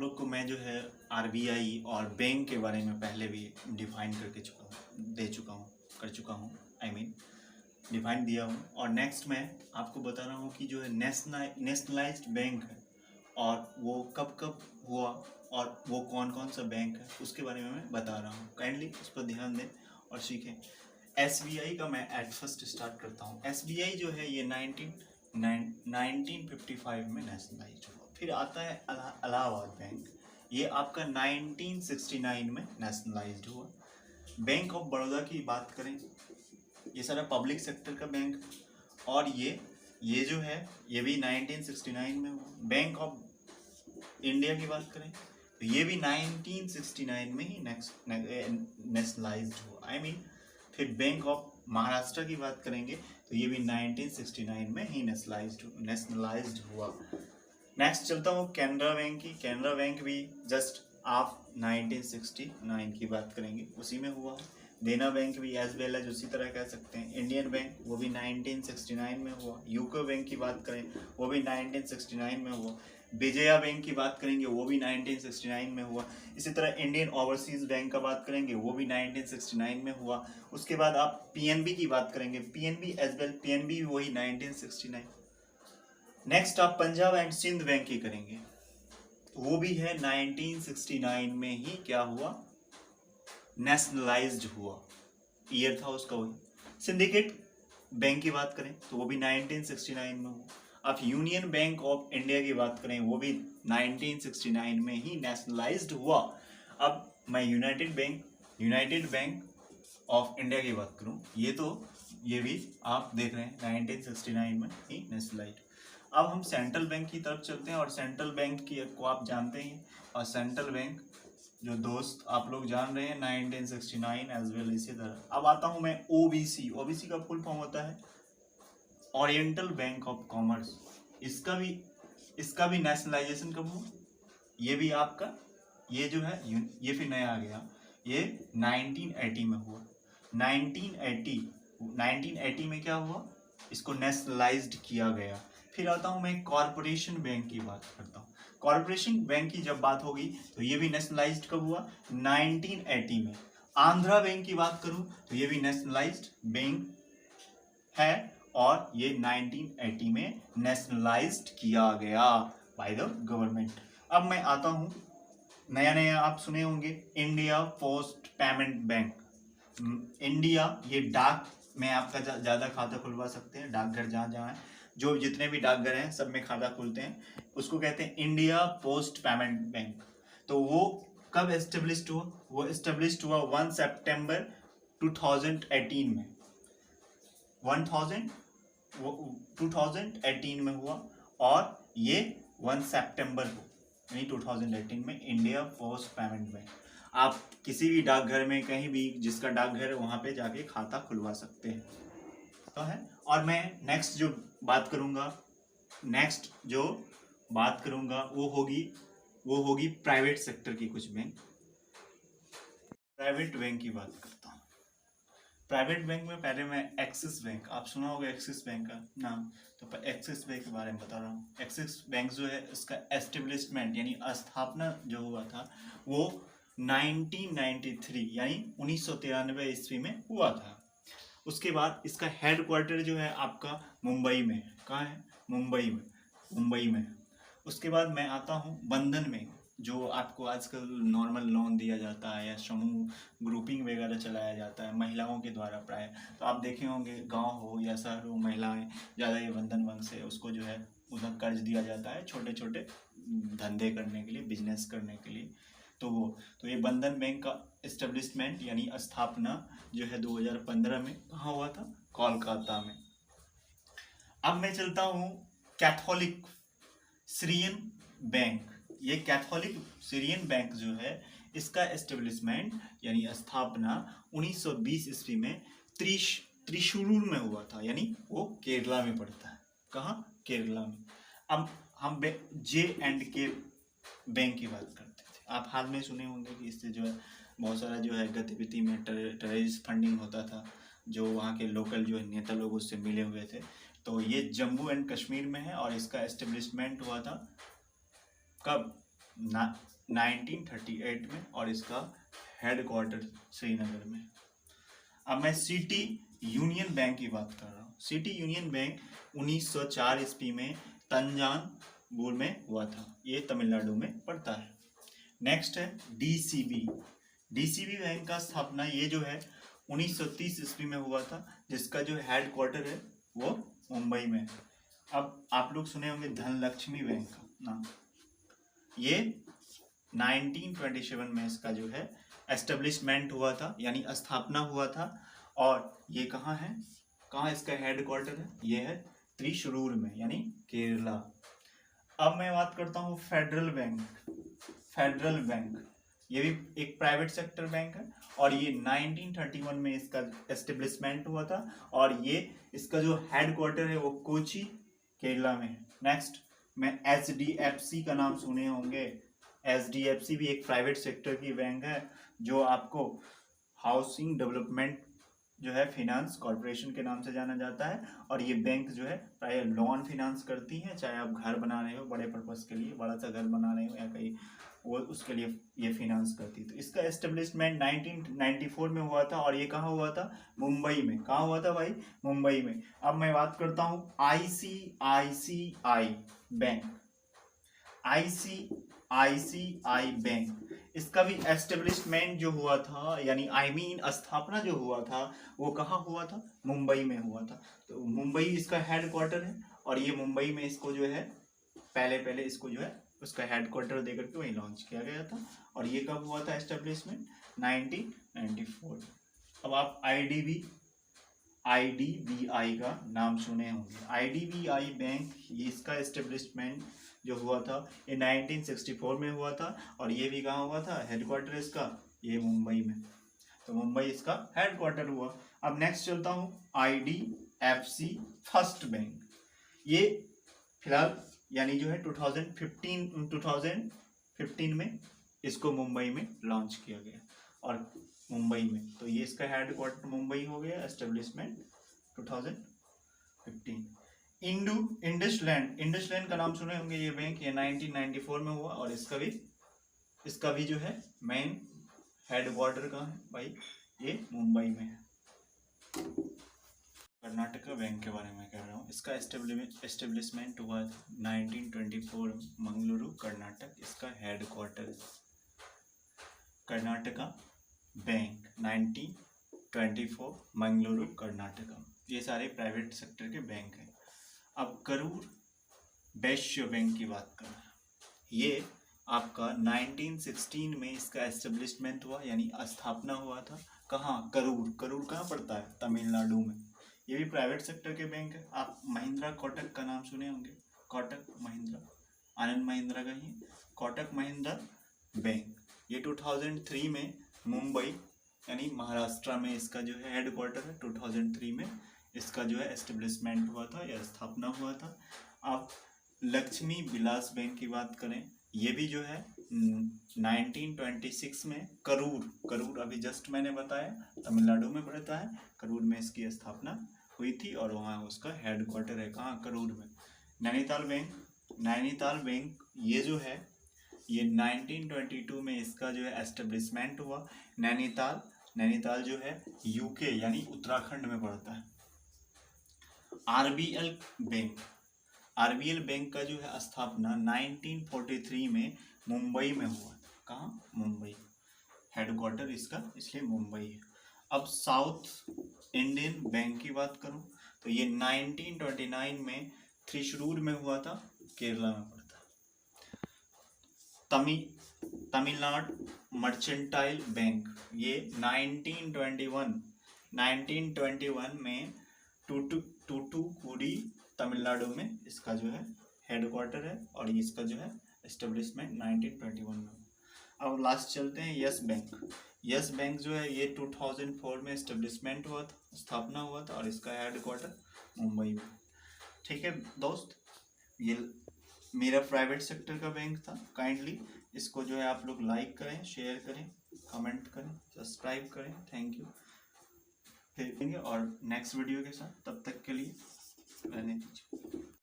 लोग को मैं जो है आरबीआई और बैंक के बारे में पहले भी डिफाइन कर चुका हूँ डिफाइन दिया हूँ। और नेक्स्ट मैं आपको बता रहा हूँ कि जो है नेशनलाइज्ड बैंक है और वो कब कब हुआ और वो कौन कौन सा बैंक है उसके बारे में मैं बता रहा हूँ। काइंडली उस पर ध्यान दें और सीखें। एसबीआई का मैं एट फर्स्ट स्टार्ट करता हूँ। एसबीआई जो है ये 1955 में नेशनलाइज हुआ। फिर आता है इलाहाबाद बैंक, ये आपका 1969 में नेशनलाइज्ड हुआ। बैंक ऑफ बड़ौदा की बात करें, ये सारा पब्लिक सेक्टर का बैंक, और ये जो है ये भी 1969 में हुआ। बैंक ऑफ इंडिया की बात करें तो ये भी 1969 में ही नेशनलाइज्ड हुआ। फिर बैंक ऑफ महाराष्ट्र की बात करेंगे तो ये भी 1969 में ही नेशनलाइज्ड हुआ। नेक्स्ट चलता हूँ कैनरा बैंक की। कैनरा बैंक भी जस्ट आप 1969 की बात करेंगे, उसी में हुआ। देना बैंक भी एज वेल एज उसी तरह कह सकते हैं। इंडियन बैंक वो भी 1969 में हुआ। यूको बैंक की बात करें वो भी 1969 में हुआ। विजया बैंक की बात करेंगे वो भी 1969 में हुआ। इसी तरह इंडियन ओवरसीज बैंक का बात करेंगे वो भी 1969 में हुआ। उसके बाद आप पीएनबी की बात करेंगे, पीएनबी एज वेल, पीएनबी वही 1969। नेक्स्ट आप पंजाब एंड सिंध बैंक की करेंगे, वो भी है 1969 में ही क्या हुआ, नेशनलाइज्ड हुआ। ईयर था उसका वही। सिंडिकेट बैंक की बात करें तो वो भी 1969 में हुआ। आप यूनियन बैंक ऑफ इंडिया की बात करें वो भी 1969 में ही नेशनलाइज्ड हुआ। अब मैं यूनाइटेड बैंक ऑफ इंडिया की बात करूं, ये भी आप देख रहे हैं 1969 में ही नेशनलाइज्ड। अब हम सेंट्रल बैंक की तरफ चलते हैं, और सेंट्रल बैंक की को आप जानते हैं, और सेंट्रल बैंक जो दोस्त आप लोग जान रहे हैं 1969 एज वेल। इसी तरह अब आता हूं मैं ओबीसी का फुल फॉर्म होता है ओरिएंटल बैंक ऑफ कॉमर्स। इसका भी नेशनलाइजेशन कब हुआ, ये भी आपका ये जो है ये फिर नया आ गया, ये 1980 में हुआ। 1980 में क्या हुआ, इसको नेशनलाइज्ड किया गया। फिर आता हूं मैं कॉरपोरेशन बैंक की बात करता हूँ। कॉरपोरेशन बैंक की जब बात होगी तो ये भी नेशनलाइज्ड कब हुआ, 1980 में। आंध्रा बैंक की बात करूं तो ये भी नेशनलाइज्ड बैंक है, और ये 1980 में नेशनलाइज्ड किया गया बाय द गवर्नमेंट। अब मैं आता हूं, नया आप सुने होंगे India post payment bank. India ये डाक में आपका ज्यादा खाता खुलवा सकते हैं, डाकघर जहाँ है, जो जितने भी डाकघर हैं सब में खाता खुलते हैं, उसको कहते हैं इंडिया पोस्ट पेमेंट बैंक। तो वो कब एस्टेब्लिश्ड हुआ, वो एस्टेब्लिश्ड हुआ 1 सितंबर 2018 में। 2018 में हुआ, और ये 1 सितंबर को यानी 2018 में इंडिया पोस्ट पेमेंट बैंक। आप किसी भी डाकघर में कहीं भी जिसका डाकघर है वहां पे जाके खाता खुलवा सकते हैं, तो है। और मैं नेक्स्ट जो बात करूंगा वो होगी प्राइवेट सेक्टर की कुछ बैंक। प्राइवेट बैंक की बात करता हूँ। प्राइवेट बैंक में पहले मैं एक्सिस बैंक, आप सुना होगा एक्सिस बैंक का नाम, तो एक्सिस बैंक के बारे में बता रहा हूँ। एक्सिस बैंक जो है इसका एस्टेब्लिशमेंट यानी स्थापना जो हुआ था वो 1993 यानी 1993 ईस्वी में हुआ था। उसके बाद इसका हेडक्वार्टर जो है आपका मुंबई में, कहाँ है, मुंबई में। उसके बाद मैं आता हूँ बंधन में, जो आपको आजकल नॉर्मल लोन दिया जाता है या समूह ग्रुपिंग वगैरह चलाया जाता है महिलाओं के द्वारा प्राय। तो आप देखे होंगे गांव हो या शहर हो, महिलाएं ज़्यादा ये बंधन बैंक से उसको जो है उधर कर्ज दिया जाता है छोटे छोटे धंधे करने के लिए, बिजनेस करने के लिए। तो ये बंधन बैंक का एस्टेब्लिशमेंट यानी स्थापना जो है 2015 में कहाँ हुआ था, कोलकाता में। अब मैं चलता हूँ कैथोलिक सीरियन बैंक। ये कैथोलिक सीरियन बैंक जो है इसका एस्टेब्लिशमेंट यानी स्थापना 1920 ईस्वी में त्रिशूर में हुआ था, यानी वो केरला में पड़ता है। कहाँ, केरला में। अब हम J&K बैंक की बात करते थे। आप हाल में सुने होंगे कि इससे जो है बहुत सारा जो है गतिविधि में टेररिस्ट फंडिंग होता था, जो वहाँ के लोकल जो नेता लोग उससे मिले हुए थे। तो ये जम्मू एंड कश्मीर में है, और इसका एस्टेब्लिशमेंट हुआ था कब, 1938 में और इसका हेडक्वार्टर श्रीनगर में। अब मैं सिटी यूनियन बैंक की बात कर रहा हूँ। सिटी यूनियन बैंक 1904 ईस्वी में तंजावुर में हुआ था, ये तमिलनाडु में पड़ता है। नेक्स्ट है डीसीबी। डीसीबी बैंक का स्थापना ये जो है 1930 ईस्वी में हुआ था, जिसका जो हेडक्वार्टर है वो मुंबई में। अब आप लोग सुने होंगे धनलक्ष्मी बैंक का नाम, ये 1927 में इसका जो है एस्टेब्लिशमेंट हुआ था, यानी स्थापना हुआ था। और ये कहाँ है, कहाँ इसका हेडक्वार्टर है, ये है त्रिशूर में यानी केरला। अब मैं बात करता हूँ फेडरल बैंक। फेडरल बैंक ये भी एक प्राइवेट सेक्टर बैंक है और ये 1931 में इसका एस्टेब्लिशमेंट हुआ था और ये इसका जो हेडक्वार्टर है वो कोची केरला में है। नेक्स्ट मैं HDFC का नाम सुने होंगे। HDFC भी एक प्राइवेट सेक्टर की बैंक है जो आपको हाउसिंग डेवलपमेंट जो है फिनांस कॉर्पोरेशन के नाम से जाना जाता है। और ये बैंक जो है प्राय लोन फिनांस करती है, चाहे आप घर बना रहे हो बड़े पर्पस के लिए, बड़ा सा घर बना रहे हो या कहीं, वो उसके लिए ये फिनांस करती है। तो इसका एस्टेब्लिशमेंट 1994 में हुआ था और ये कहाँ हुआ था, मुंबई में। कहाँ हुआ था भाई, मुंबई में। अब मैं बात करता हूँ ICICI बैंक। ICICI बैंक, इसका भी एस्टेब्लिशमेंट जो हुआ था, यानी स्थापना जो हुआ था वो कहाँ हुआ था, मुंबई में हुआ था। तो मुंबई इसका हेडक्वार्टर है और ये मुंबई में इसको जो है पहले इसको जो है उसका हेडक्वार्टर देकर के वहीं लॉन्च किया गया था। और ये कब हुआ था एस्टेब्लिशमेंट, 1994। अब आप IDBI का नाम सुने होंगे। IDBI बैंक, ये इसका एस्टेब्लिशमेंट जो हुआ था ये 1964 में हुआ था और ये भी कहाँ हुआ था, हेडक्वार्टर इसका ये मुंबई में। तो मुंबई इसका हेडक्वार्टर हुआ। अब नेक्स्ट चलता हूँ IDFC फर्स्ट बैंक। ये फिलहाल यानी जो है 2015 में इसको मुंबई में लॉन्च किया गया और मुंबई में, तो ये इसका हेडक्वार्टर मुंबई हो गया, एस्टेब्लिशमेंट 2015। इंडसलैंड का नाम सुने होंगे, ये बैंक ये 1994 में हुआ और इसका भी जो है मेन हेडक्वार्टर कहाँ है भाई, ये मुंबई में है। कर्नाटका बैंक के बारे में कह रहा हूँ। इसका एस्टेब्लिशमेंट हुआ 1924 मंगलुरु कर्नाटक, इसका हेडक्वार्टर। कर्नाटका बैंक 1924 मंगलुरु कर्नाटका, ये सारे प्राइवेट सेक्टर के बैंक हैं। अब करूर वैश्य बैंक की बात करें, ये आपका 1916 में इसका एस्टेब्लिशमेंट हुआ, यानी स्थापना हुआ था। कहाँ, करूर कहाँ पड़ता है, तमिलनाडु में। ये भी प्राइवेट सेक्टर के बैंक है। आप महिंद्रा कोटक का नाम सुने होंगे, कोटक महिंद्रा, आनंद महिंद्रा का ही कोटक महिंद्रा बैंक। ये 2003 में मुंबई यानी महाराष्ट्र में इसका जो है हेडक्वार्टर है। 2003 में इसका जो है एस्टेब्लिशमेंट हुआ था या स्थापना हुआ था। आप लक्ष्मी विलास बैंक की बात करें, ये भी जो है 1926 में करूर अभी जस्ट मैंने बताया तमिलनाडु में पड़ता है, करूर में इसकी स्थापना हुई थी और वहाँ उसका हेडक्वार्टर है, कहाँ, करूर में। नैनीताल बैंक ये जो है ये 1922 में इसका जो है एस्टेब्लिशमेंट हुआ। नैनीताल जो है यूके यानी उत्तराखंड में पड़ता है। आरबीएल बैंक का जो है स्थापना 1943 में मुंबई में हुआ। कहाँ, मुंबई, हेडक्वार्टर इसका इसलिए मुंबई है। अब साउथ इंडियन बैंक की बात करूं तो ये 1929 में त्रिशूर में हुआ था, केरला में पड़ता है। तमिलनाडु मर्चेंटाइल बैंक, ये 1921 में टूटुकुडी तमिलनाडु में इसका जो है हेडक्वार्टर है और इसका जो है एस्टेब्लिशमेंट 1921 में। अब लास्ट चलते हैं यस बैंक जो है ये 2004 में एस्टेब्लिशमेंट हुआ था, स्थापना हुआ था और इसका हेडक्वार्टर मुंबई में। ठीक है दोस्त, ये मेरा प्राइवेट सेक्टर का बैंक था। काइंडली इसको जो है आप लोग लाइक करें, शेयर करें, कमेंट करें, सब्सक्राइब करें। Thank you. फिर और नेक्स्ट वीडियो के साथ, तब तक के लिए रहने दीजिए।